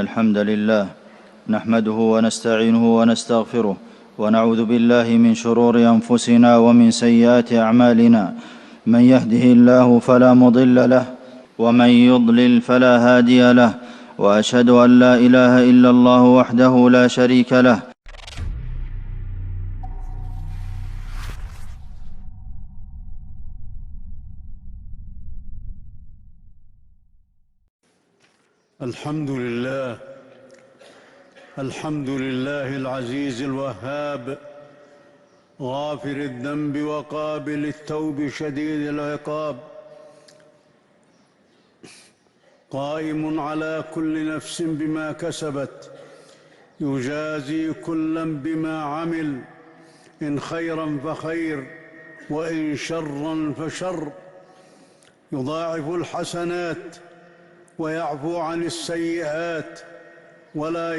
الحمد لله نحمده ونستعينه ونستغفره ونعوذ بالله من شرور أنفسنا ومن سيئات أعمالنا. من يهده الله فلا مضل له ومن يضلل فلا هادي له، وأشهد أن لا إله إلا الله وحده لا شريك له. الحمد لله العزيز الوهاب، غافر الذنب وقابل التوب شديد العقاب، قائم على كل نفس بما كسبت، يجازي كلا بما عمل، إن خيرا فخير وإن شرا فشر، يضاعف الحسنات ويعفو عن السيئات، ولا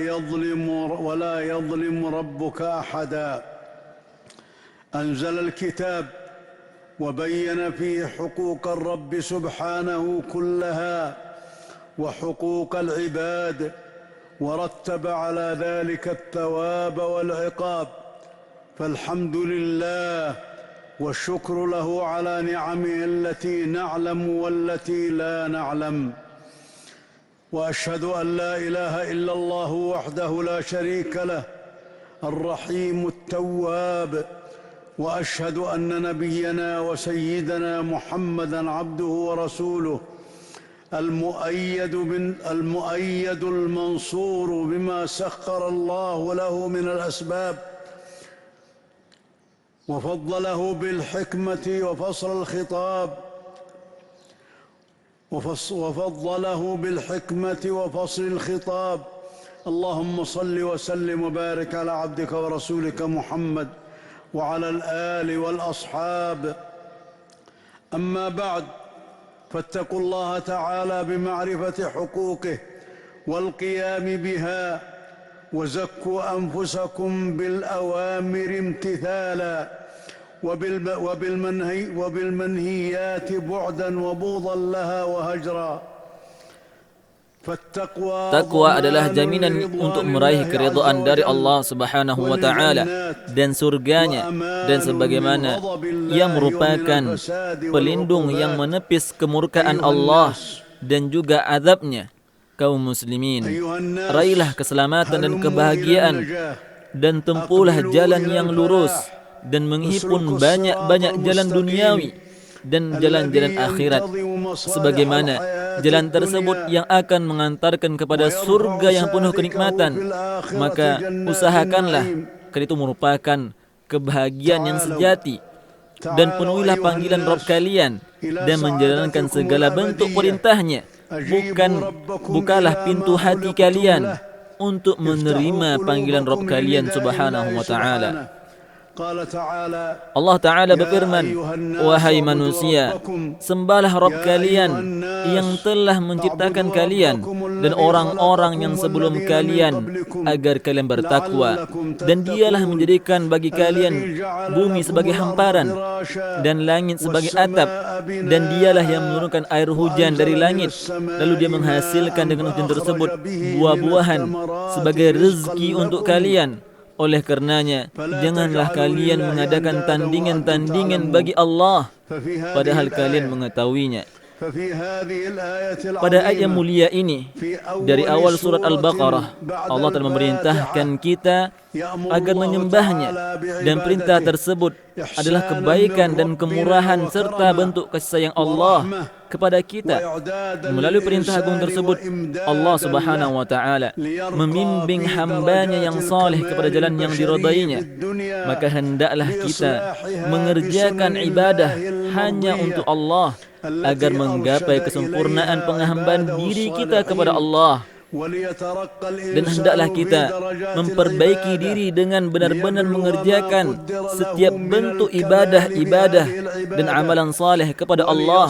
يظلم ربك أحدا. أنزل الكتاب وبين فيه حقوق الرب سبحانه كلها وحقوق العباد، ورتب على ذلك الثواب والعقاب، فالحمد لله والشكر له على نعمه التي نعلم والتي لا نعلم. وأشهد أن لا إله إلا الله وحده لا شريك له الرحيم التواب، وأشهد أن نبينا وسيدنا محمدًا عبده ورسوله المؤيد المنصور بما سخر الله له من الأسباب، وفضله بالحكمة وفصل الخطاب، اللهم صل وسلم وبارك على عبدك ورسولك محمد وعلى الآل والأصحاب. أما بعد، فاتقوا الله تعالى بمعرفة حقوقه والقيام بها، وزكوا أنفسكم بالأوامر امتثالا، وبالمنهيات بعدا وبغضا لها وهجرا. Takwa adalah jaminan untuk meraih keridhaan dari Allah Subhanahu wa Ta'ala dan surganya, dan sebagaimana ia merupakan pelindung yang menepis kemurkaan Allah dan juga azabnya. Kaum muslimin, raihlah keselamatan dan kebahagiaan, dan tempuhlah jalan yang lurus, dan menghimpun banyak-banyak jalan duniawi dan jalan-jalan akhirat, sebagaimana jalan tersebut yang akan mengantarkan kepada surga yang penuh kenikmatan. Maka usahakanlah, karena itu merupakan kebahagiaan yang sejati, dan penuhilah panggilan Rabb kalian dan menjalankan segala bentuk perintahnya. Bukalah pintu hati kalian untuk menerima panggilan Rabb kalian Subhanahu wa Ta'ala. Allah Ta'ala berfirman, wahai manusia, sembahlah Rabb kalian yang telah menciptakan kalian dan orang-orang yang sebelum kalian, agar kalian bertakwa, dan dialah menjadikan bagi kalian bumi sebagai hamparan dan langit sebagai atap, dan dialah yang menurunkan air hujan dari langit, lalu dia menghasilkan dengan hujan tersebut buah-buahan sebagai rezeki untuk kalian. Oleh karenanya, janganlah kalian mengadakan tandingan-tandingan bagi Allah, padahal kalian mengetahuinya. Pada ayat yang mulia ini, dari awal surat Al-Baqarah, Allah telah memerintahkan kita agar menyembahnya, dan perintah tersebut adalah kebaikan dan kemurahan serta bentuk kasih sayang Allah kepada kita. Melalui perintah agung tersebut, Allah Subhanahu wa Ta'ala membimbing hambanya yang saleh kepada jalan yang diridainya. Maka hendaklah kita mengerjakan ibadah hanya untuk Allah, agar menggapai kesempurnaan penghambaan diri kita kepada Allah. Dan hendaklah kita memperbaiki diri dengan benar-benar mengerjakan setiap bentuk ibadah dan amalan saleh kepada Allah,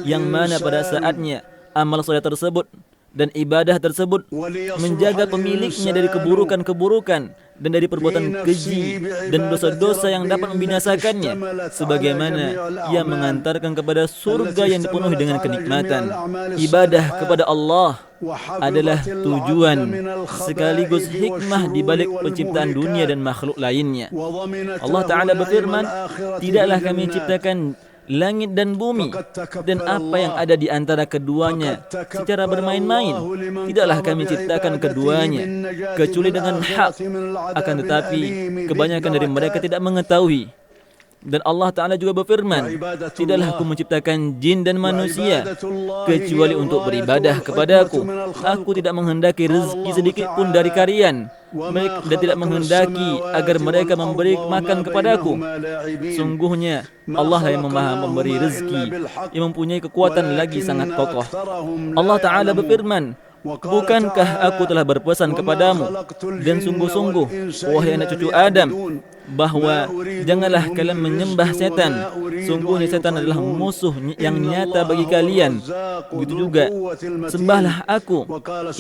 yang mana pada saatnya amal saleh tersebut dan ibadah tersebut menjaga pemiliknya dari keburukan-keburukan dan dari perbuatan keji dan dosa-dosa yang dapat membinasakannya, sebagaimana ia mengantarkan kepada surga yang dipenuhi dengan kenikmatan. Ibadah kepada Allah adalah tujuan sekaligus hikmah di balik penciptaan dunia dan makhluk lainnya. Allah Ta'ala berfirman, tidaklah kami ciptakan langit dan bumi dan apa yang ada di antara keduanya secara bermain-main. Tidaklah kami ciptakan keduanya kecuali dengan hak, akan tetapi kebanyakan dari mereka tidak mengetahui. Dan Allah Ta'ala juga berfirman, tidaklah aku menciptakan jin dan manusia kecuali untuk beribadah kepadaku. Aku tidak menghendaki rezeki sedikit pun dari kalian, dan tidak menghendaki agar mereka memberi makan kepadaku. Sungguhnya Allah yang maha memberi rezeki, yang mempunyai kekuatan lagi sangat kokoh. Allah Ta'ala berfirman, bukankah aku telah berpesan kepadamu dan sungguh-sungguh, wahai anak cucu Adam, bahawa janganlah kalian menyembah setan. Sungguhnya setan adalah musuh yang nyata bagi kalian. Begitu juga sembahlah aku,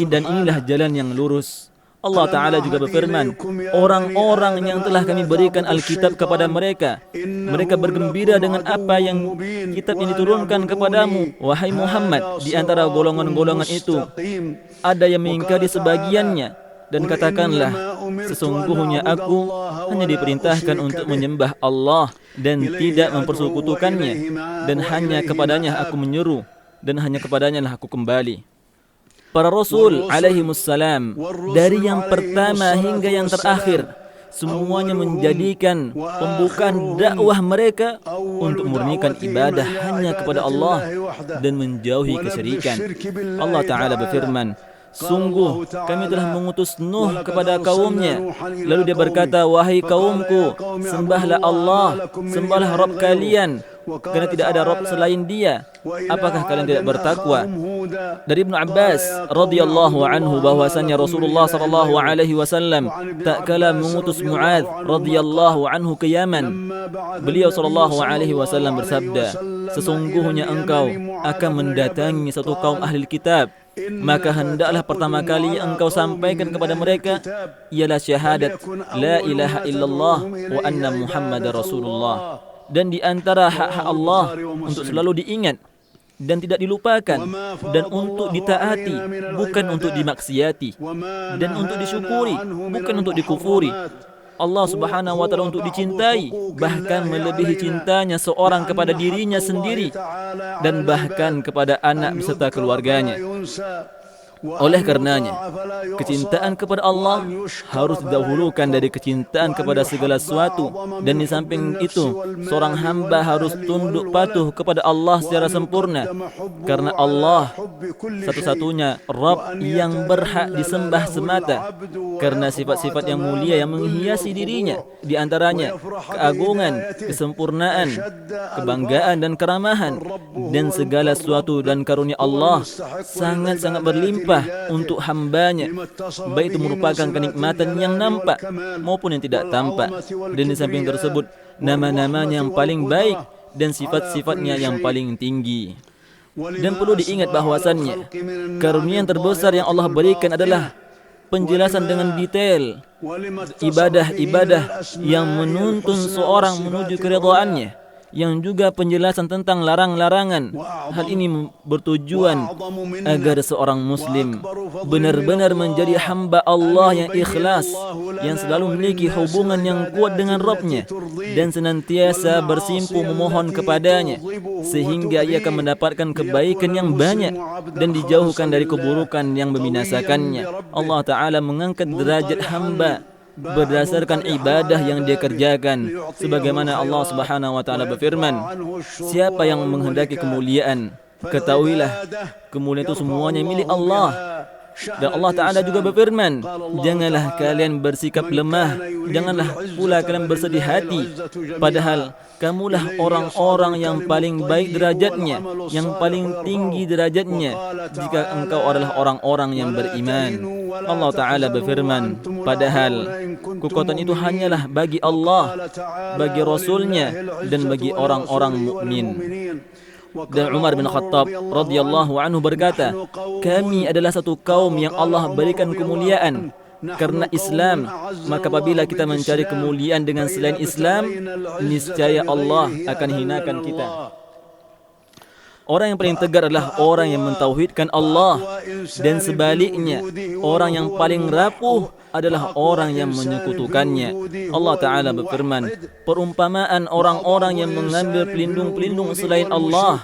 dan inilah jalan yang lurus. Allah Ta'ala juga berfirman, orang-orang yang telah kami berikan Alkitab kepada mereka, mereka bergembira dengan apa yang kitab ini turunkan kepadamu, wahai Muhammad. Di antara golongan-golongan itu ada yang mengingkari sebagiannya, dan katakanlah, sesungguhnya aku hanya diperintahkan untuk menyembah Allah dan tidak mempersekutukannya, dan hanya kepadanya aku menyeru, dan hanya kepadanya lah aku kembali. Para Rasul alaihimussalam, dari yang pertama hingga yang terakhir, semuanya menjadikan pembukaan dakwah mereka untuk memurnikan ibadah hanya kepada Allah dan menjauhi kesyirikan. Allah Ta'ala berfirman, sungguh kami telah mengutus Nuh kepada kaumnya, lalu dia berkata, wahai kaumku, sembahlah Allah, sembahlah Rabb kalian, kerana tidak ada Rabb selain Dia. Apakah kalian tidak bertakwa? Dari Ibnu Abbas radhiyallahu anhu bahwasanya Rasulullah sallallahu alaihi wasallam tak kala mengutus Muadz radhiyallahu anhu ke Yaman. Beliau sallallahu alaihi wasallam bersabda, sesungguhnya engkau akan mendatangi satu kaum ahli kitab, maka hendaklah pertama kali yang engkau sampaikan kepada mereka ialah syahadat la ilaha illallah wa anna Muhammadar Rasulullah. Dan di antara hak-hak Allah untuk selalu diingat dan tidak dilupakan, dan untuk ditaati, bukan untuk dimaksiati, dan untuk disyukuri, bukan untuk dikufuri. Allah Subhanahu wa Ta'ala untuk dicintai, bahkan melebihi cintanya seorang kepada dirinya sendiri, dan bahkan kepada anak beserta keluarganya. Oleh karenanya, kecintaan kepada Allah harus didahulukan dari kecintaan kepada segala sesuatu. Dan di samping itu, seorang hamba harus tunduk patuh kepada Allah secara sempurna, karena Allah satu-satunya Rabb yang berhak disembah semata, karena sifat-sifat yang mulia yang menghiasi dirinya, di antaranya keagungan, kesempurnaan, kebanggaan dan keramahan, dan segala sesuatu dan karunia Allah sangat-sangat berlimpah untuk hambanya, baik itu merupakan kenikmatan yang nampak maupun yang tidak tampak. Dan di samping tersebut, nama-namanya yang paling baik dan sifat-sifatnya yang paling tinggi. Dan perlu diingat bahwasannya karunia yang terbesar yang Allah berikan adalah penjelasan dengan detail ibadah-ibadah yang menuntun seorang menuju keridhaannya, yang juga penjelasan tentang larang-larangan. Hal ini bertujuan agar seorang muslim benar-benar menjadi hamba Allah yang ikhlas, yang selalu memiliki hubungan yang kuat dengan Rabbnya, dan senantiasa bersimpu memohon kepadanya, sehingga ia akan mendapatkan kebaikan yang banyak dan dijauhkan dari keburukan yang membinasakannya. Allah Ta'ala mengangkat derajat hamba berdasarkan ibadah yang dia kerjakan, sebagaimana Allah Subhanahu wa Ta'ala berfirman, siapa yang menghendaki kemuliaan, ketahuilah kemuliaan itu semuanya milik Allah. Dan Allah Ta'ala juga berfirman, janganlah kalian bersikap lemah, janganlah pula kalian bersedih hati, padahal kamulah orang-orang yang paling baik derajatnya, yang paling tinggi derajatnya, jika engkau adalah orang-orang yang beriman. Allah Ta'ala berfirman, padahal kekuatan itu hanyalah bagi Allah, bagi Rasulnya, dan bagi orang-orang mukmin. Dan Umar bin Khattab radhiyallahu anhu berkata, kami adalah satu kaum yang Allah berikan kemuliaan karena Islam, maka apabila kita mencari kemuliaan dengan selain Islam, niscaya Allah akan hinakan kita. Orang yang paling tegar adalah orang yang mentauhidkan Allah, dan sebaliknya orang yang paling rapuh adalah orang yang menyekutukannya. Allah Ta'ala berfirman, perumpamaan orang-orang yang mengambil pelindung-pelindung selain Allah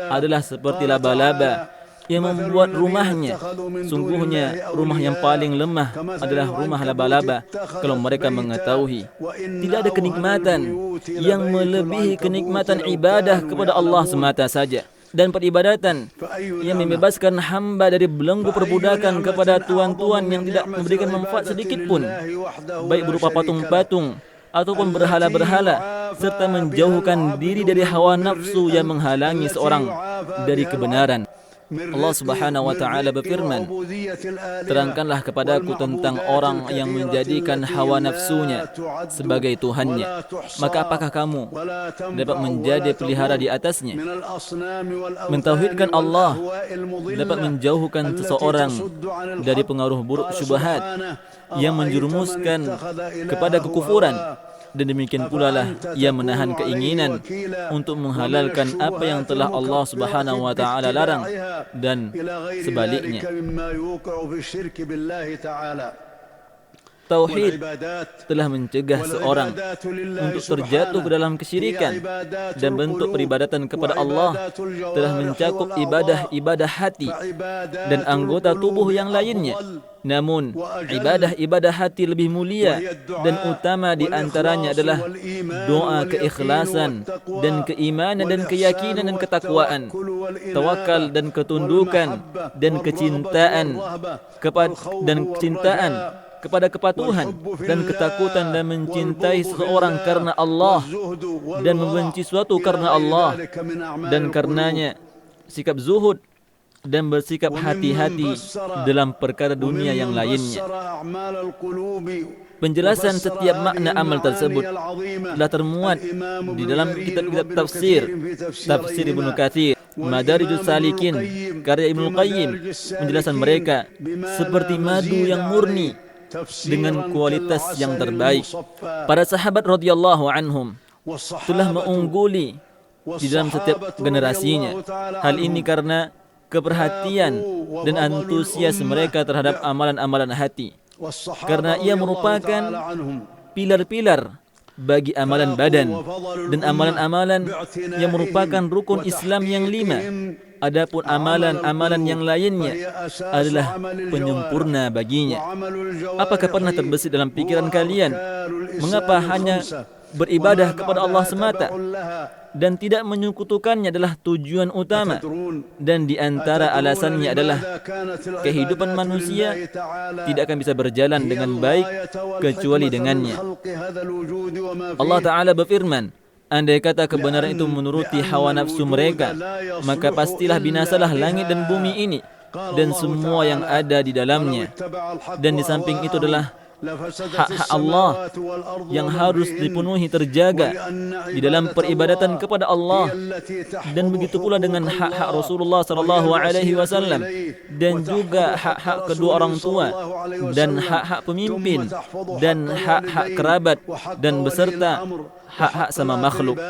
adalah seperti laba-laba yang membuat rumahnya. Sungguhnya rumah yang paling lemah adalah rumah laba-laba kalau mereka mengetahui. Tidak ada kenikmatan yang melebihi kenikmatan ibadah kepada Allah semata saja, dan peribadatan yang membebaskan hamba dari belenggu perbudakan kepada tuan-tuan yang tidak memberikan manfaat sedikit pun, baik berupa patung-patung ataupun berhala-berhala, serta menjauhkan diri dari hawa nafsu yang menghalangi seorang dari kebenaran. Allah Subhanahu wa Ta'ala berfirman, terangkanlah kepadaku tentang orang yang menjadikan hawa nafsunya sebagai Tuhannya, maka apakah kamu dapat menjadi pelihara di atasnya? Mentauhidkan Allah dapat menjauhkan seseorang dari pengaruh buruk syubhat yang menjerumuskan kepada kekufuran, dan demikian pula lah ia menahan keinginan untuk menghalalkan apa yang telah Allah Subhanahu wa Ta'ala larang, dan sebaliknya. Tauhid telah mencegah seorang untuk terjatuh ke dalam kesyirikan, dan bentuk peribadatan kepada Allah telah mencakup ibadah-ibadah hati dan anggota tubuh yang lainnya. Namun, ibadah-ibadah hati lebih mulia dan utama di antaranya adalah doa keikhlasan dan keimanan dan keyakinan dan ketakwaan, tawakal dan ketundukan dan kecintaan kepada kepatuhan dan ketakutan, dan mencintai seseorang karena Allah dan membenci suatu karena Allah, dan karenanya sikap zuhud dan bersikap hati-hati dalam perkara dunia yang lainnya. Penjelasan setiap makna amal tersebut telah termuat di dalam kitab-kitab tafsir Ibnu Katsir, Madarijus Salikin, karya Ibnu Qayyim. Penjelasan mereka seperti madu yang murni dengan kualitas yang terbaik. Para sahabat radhiyallahu anhum telah mengungguli di dalam setiap generasinya. Hal ini karena keperhatian dan antusias mereka terhadap amalan-amalan hati, karena ia merupakan pilar-pilar bagi amalan badan dan amalan-amalan yang merupakan rukun Islam yang 5. Adapun amalan-amalan yang lainnya adalah penyempurna baginya. Apakah pernah terbesit dalam pikiran kalian mengapa hanya beribadah kepada Allah semata dan tidak menyekutukannya adalah tujuan utama? Dan di antara alasannya adalah kehidupan manusia tidak akan bisa berjalan dengan baik kecuali dengannya. Allah Ta'ala berfirman, andai kata kebenaran itu menuruti hawa nafsu mereka, maka pastilah binasalah langit dan bumi ini dan semua yang ada di dalamnya. Dan di samping itu adalah hak-hak Allah yang harus dipenuhi terjaga di dalam peribadatan kepada Allah, dan begitu pula dengan hak-hak Rasulullah SAW, dan juga hak-hak kedua orang tua, dan hak-hak pemimpin, dan hak-hak kerabat, dan beserta hak-hak sama makhluk.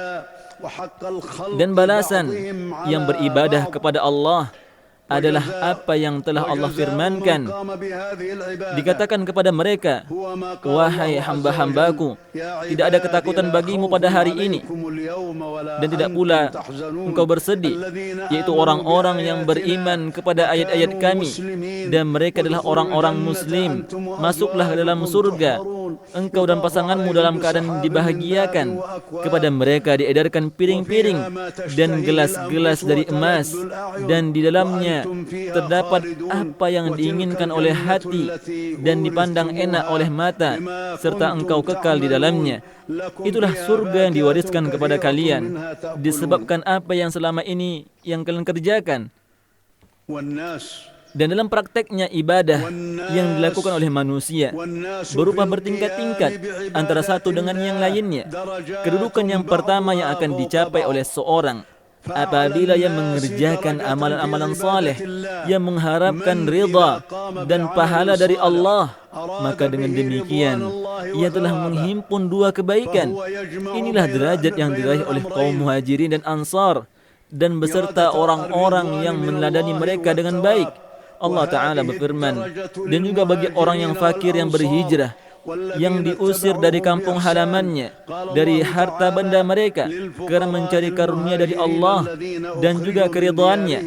Dan balasan yang beribadah kepada Allah adalah apa yang telah Allah firmankan. Dikatakan kepada mereka, wahai hamba-hambaku, tidak ada ketakutan bagimu pada hari ini, dan tidak pula engkau bersedih, yaitu orang-orang yang beriman kepada ayat-ayat kami, dan mereka adalah orang-orang muslim. Masuklah ke dalam surga, engkau dan pasanganmu dalam keadaan dibahagiakan. Kepada mereka diedarkan piring-piring dan gelas-gelas dari emas, dan di dalamnya terdapat apa yang diinginkan oleh hati dan dipandang enak oleh mata, serta engkau kekal di dalamnya. Itulah surga yang diwariskan kepada kalian disebabkan apa yang selama ini yang kalian kerjakan. Dan dalam prakteknya ibadah yang dilakukan oleh manusia berupa bertingkat-tingkat antara satu dengan yang lainnya. Kedudukan yang pertama yang akan dicapai oleh seorang apabila ia mengerjakan amalan-amalan saleh yang mengharapkan ridha dan pahala dari Allah, maka dengan demikian ia telah menghimpun dua kebaikan. Inilah derajat yang diraih oleh kaum Muhajirin dan Ansar dan beserta orang-orang yang meneladani mereka dengan baik. Allah Ta'ala berfirman, dan juga bagi orang yang fakir yang berhijrah, yang diusir dari kampung halamannya, dari harta benda mereka, kerana mencari karunia dari Allah dan juga keridhaannya,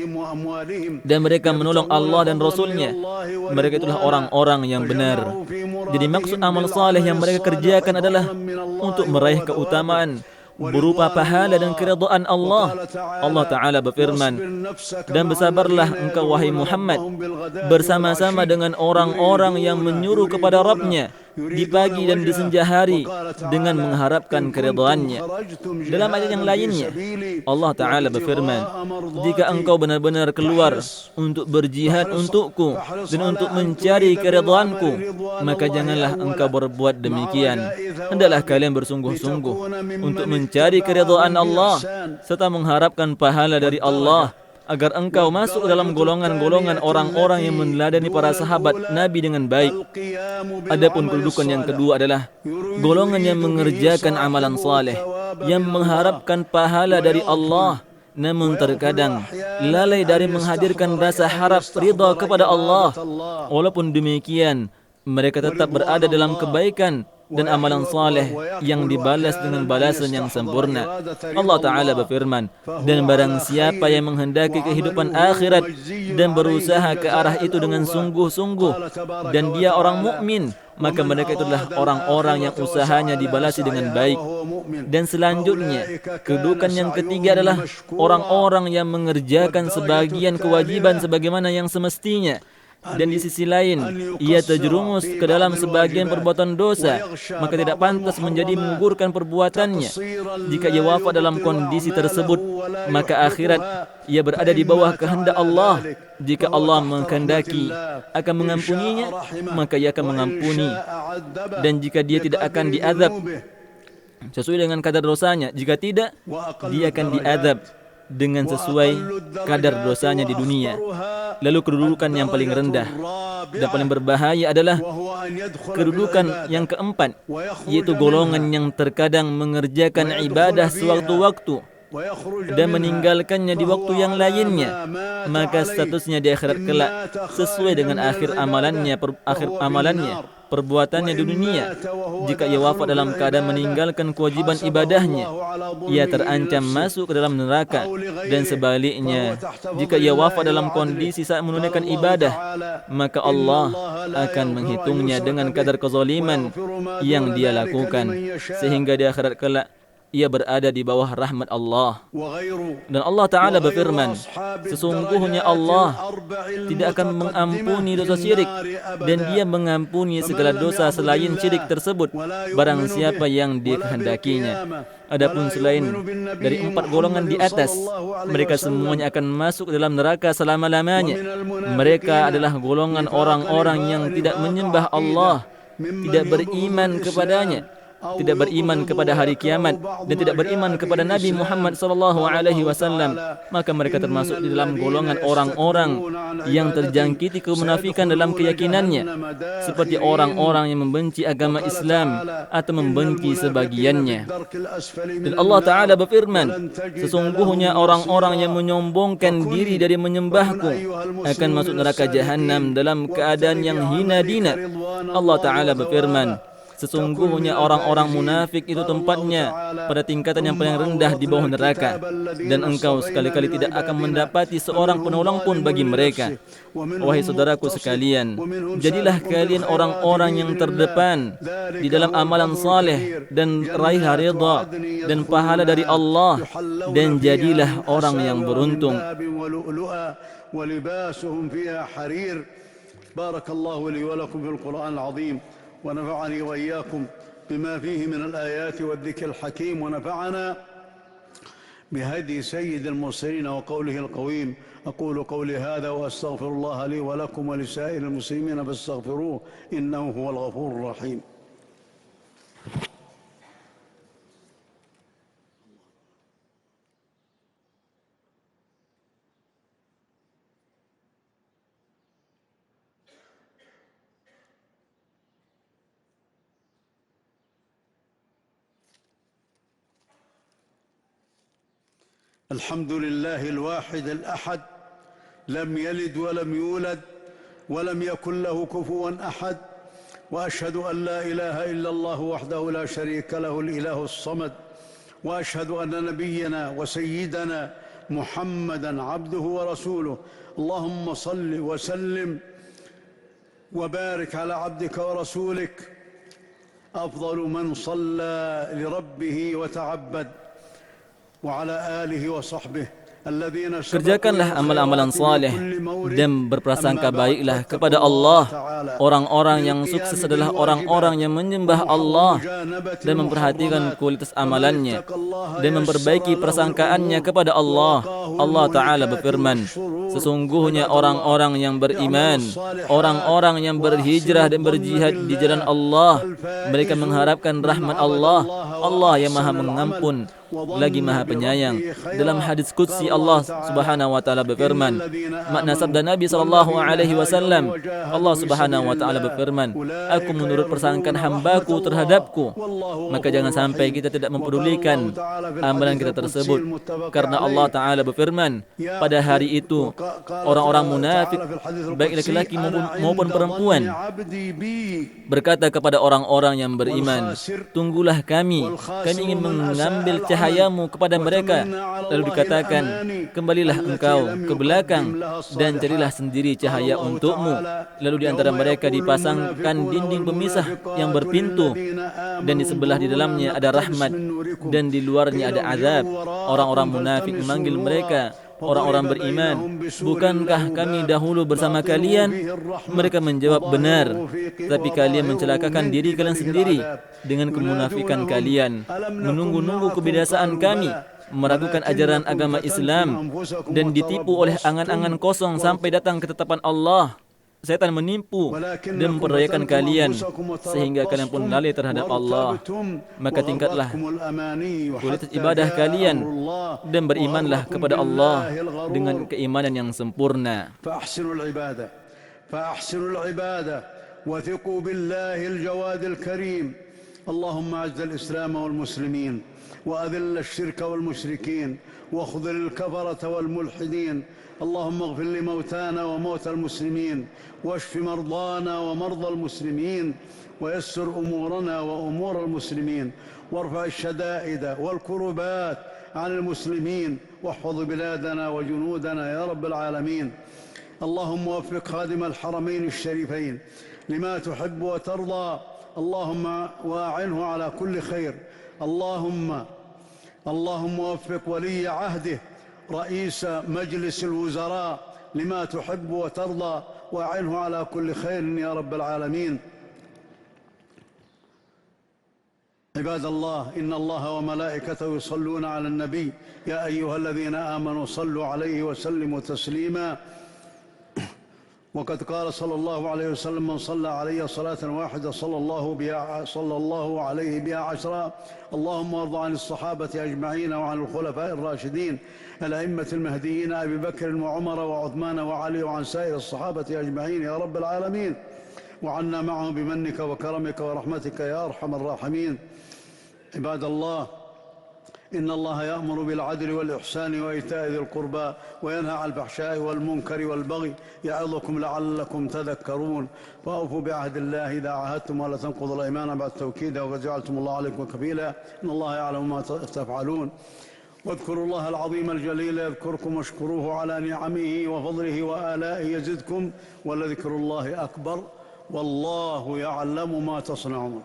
dan mereka menolong Allah dan Rasulnya, mereka itulah orang-orang yang benar. Jadi maksud amal saleh yang mereka kerjakan adalah untuk meraih keutamaan berupa pahala dan keridhaan Allah. Allah Ta'ala berfirman, dan bersabarlah engkau wahai Muhammad bersama-sama dengan orang-orang yang menyuruh kepada Rabbnya di pagi dan di senja hari dengan mengharapkan keridhaannya. Dalam ayat yang lainnya Allah Ta'ala berfirman, jika engkau benar-benar keluar untuk berjihad untukku dan untuk mencari keridhaanku, maka janganlah engkau berbuat demikian. Hendaklah kalian bersungguh-sungguh untuk mencari keridhaan Allah serta mengharapkan pahala dari Allah, agar engkau masuk dalam golongan-golongan orang-orang yang meneladani para sahabat Nabi dengan baik. Adapun kedudukan yang kedua adalah golongan yang mengerjakan amalan saleh yang mengharapkan pahala dari Allah, namun terkadang lalai dari menghadirkan rasa harap ridha kepada Allah. Walaupun demikian, mereka tetap berada dalam kebaikan dan amalan saleh yang dibalas dengan balasan yang sempurna. Allah Ta'ala berfirman, dan barang siapa yang menghendaki kehidupan akhirat dan berusaha ke arah itu dengan sungguh-sungguh, dan dia orang mukmin, maka mereka itulah orang-orang yang usahanya dibalasi dengan baik. Dan selanjutnya, kedudukan yang ketiga adalah orang-orang yang mengerjakan sebagian kewajiban sebagaimana yang semestinya, dan di sisi lain ia terjerumus ke dalam sebagian perbuatan dosa, maka tidak pantas menjadi menggugurkan perbuatannya. Jika ia wafat dalam kondisi tersebut, maka akhirat ia berada di bawah kehendak Allah. Jika Allah menghendaki akan mengampuninya, maka ia akan mengampuni, dan jika dia tidak akan diazab sesuai dengan kadar dosanya, jika tidak, dia akan diazab dengan sesuai kadar dosanya di dunia. Lalu kedudukan yang paling rendah dan paling berbahaya adalah kedudukan yang keempat, yaitu golongan yang terkadang mengerjakan ibadah sewaktu-waktu dan meninggalkannya di waktu yang lainnya, maka statusnya di akhirat kelak sesuai dengan akhir amalannya, perbuatannya di dunia. Jika ia wafat dalam keadaan meninggalkan kewajiban ibadahnya, ia terancam masuk ke dalam neraka. Dan sebaliknya, jika ia wafat dalam kondisi saat menunaikan ibadah, maka Allah akan menghitungnya dengan kadar kezaliman yang dia lakukan, sehingga di akhirat kelak ia berada di bawah rahmat Allah. Dan Allah Ta'ala berfirman, sesungguhnya Allah tidak akan mengampuni dosa syirik, dan dia mengampuni segala dosa selain syirik tersebut barang siapa yang dikehendakinya. Adapun selain dari 4 golongan di atas, mereka semuanya akan masuk dalam neraka selama-lamanya. Mereka adalah golongan orang-orang yang tidak menyembah Allah, tidak beriman kepadanya, tidak beriman kepada hari kiamat, dan tidak beriman kepada Nabi Muhammad SAW. Maka mereka termasuk di dalam golongan orang-orang yang terjangkiti kemunafikan dalam keyakinannya, seperti orang-orang yang membenci agama Islam atau membenci sebagiannya. Dan Allah Ta'ala berfirman, sesungguhnya orang-orang yang menyombongkan diri dari menyembahku akan masuk neraka jahanam dalam keadaan yang hina dina. Allah Ta'ala berfirman, sesungguhnya orang-orang munafik itu tempatnya pada tingkatan yang paling rendah di bawah neraka, dan engkau sekali-kali tidak akan mendapati seorang penolong pun bagi mereka. Wahai saudaraku sekalian, jadilah kalian orang-orang yang terdepan di dalam amalan saleh dan raihlah ridha dan pahala dari Allah, dan jadilah orang yang beruntung. Barakallahu li wa lakum fil Qur'an al-'azim. ونفعني وإياكم بما فيه من الآيات والذكر الحكيم، ونفعنا بهدي سيد المرسلين وقوله القويم. أقول قولي هذا وأستغفر الله لي ولكم ولسائر المسلمين فاستغفروه إنه هو الغفور الرحيم. الحمد لله الواحد الأحد لم يلد ولم يولد ولم يكن له كفوا أحد وأشهد أن لا إله إلا الله وحده لا شريك له الإله الصمد وأشهد أن نبينا وسيدنا محمدًا عبده ورسوله اللهم صل وسلم وبارك على عبدك ورسولك أفضل من صلى لربه وتعبد وعلى آله وصحبه الذين Kerjakanlah amalan-amalan saleh dan berprasangka baiklah kepada Allah. Orang-orang yang sukses adalah orang-orang yang menyembah Allah dan memperhatikan kualitas amalannya dan memperbaiki persangkaannya kepada Allah. Allah Ta'ala berfirman, sesungguhnya orang-orang yang beriman, orang-orang yang berhijrah dan berjihad di jalan Allah, mereka mengharapkan rahmat Allah. Allah yang Maha Mengampun lagi Maha Penyayang. Dalam hadis qudsi Allah Subhanahu wa taala berfirman, makna sabda Nabi sallallahu alaihi wasallam, Allah Subhanahu wa taala berfirman, aku menurut persangkaan hambaku terhadapku. Maka jangan sampai kita tidak mempedulikan amalan kita tersebut, karena Allah Ta'ala berfirman, pada hari itu orang-orang munafik baik laki-laki maupun perempuan berkata kepada orang-orang yang beriman, tunggulah kami ingin mengambil cahayamu kepada mereka. Lalu dikatakan, kembalilah engkau ke belakang dan carilah sendiri cahaya untukmu. Lalu di antara mereka dipasangkan dinding pemisah yang berpintu, dan di sebelah di dalamnya ada rahmat dan di luarnya ada azab. Orang-orang munafik memanggil mereka, orang-orang beriman, bukankah kami dahulu bersama kalian? Mereka menjawab, benar, tapi kalian mencelakakan diri kalian sendiri dengan kemunafikan kalian, menunggu-nunggu kebiasaan kami, meragukan ajaran agama Islam, dan ditipu oleh angan-angan kosong sampai datang ketetapan Allah. Setan menipu dan memperdayakan kalian sehingga kalian pun lalai terhadap Allah. Maka tingkatlah kualitas ibadah kalian dan berimanlah kepada Allah dengan keimanan yang sempurna. فأحسنوا العبادة وثقوا بالله الجواد الكريم اللهم أعز الإسلام والمسلمين وأذل الشرك والمشركين واخذل الكفرة والملحدين اللهم اغفر لموتانا وموتى المسلمين واشف مرضانا ومرضى المسلمين ويسر أمورنا وأمور المسلمين وارفع الشدائد والكربات عن المسلمين واحفظ بلادنا وجنودنا يا رب العالمين اللهم وفق خادم الحرمين الشريفين لما تحب وترضى اللهم واعنه على كل خير اللهم وفق ولي عهده رئيس مجلس الوزراء لما تحب وترضى واعنه على كل خير يا رب العالمين عباد الله إن الله وملائكته يصلون على النبي يا أيها الذين آمنوا صلوا عليه وسلموا تسليما وقد قال صلى الله عليه وسلم من صلى علي صلاة واحدة صلى الله عليه بها عشرا اللهم وارض عن الصحابة أجمعين وعن الخلفاء الراشدين الأئمة المهديين أبي بكر وعمر وعثمان وعلي وعن سائر الصحابة أجمعين يا رب العالمين وعنا معهم بمنك وكرمك ورحمتك يا أرحم الراحمين عباد الله إن الله يأمر بالعدل والإحسان وإيتاء ذي القربى وينهى عن الفحشاء والمنكر والبغي يعظكم لعلكم تذكرون فأوفوا بعهد الله إذا عاهدتم ولا تنقضوا الأيمان بعد توكيدها وقد جعلتم الله عليكم كفيلا إن الله يعلم ما تفعلون واذكروا الله العظيم الجليل يذكركم واشكروه على نعمه وفضله وآلائه يزدكم ولذكر الله أكبر والله يعلم ما تصنعون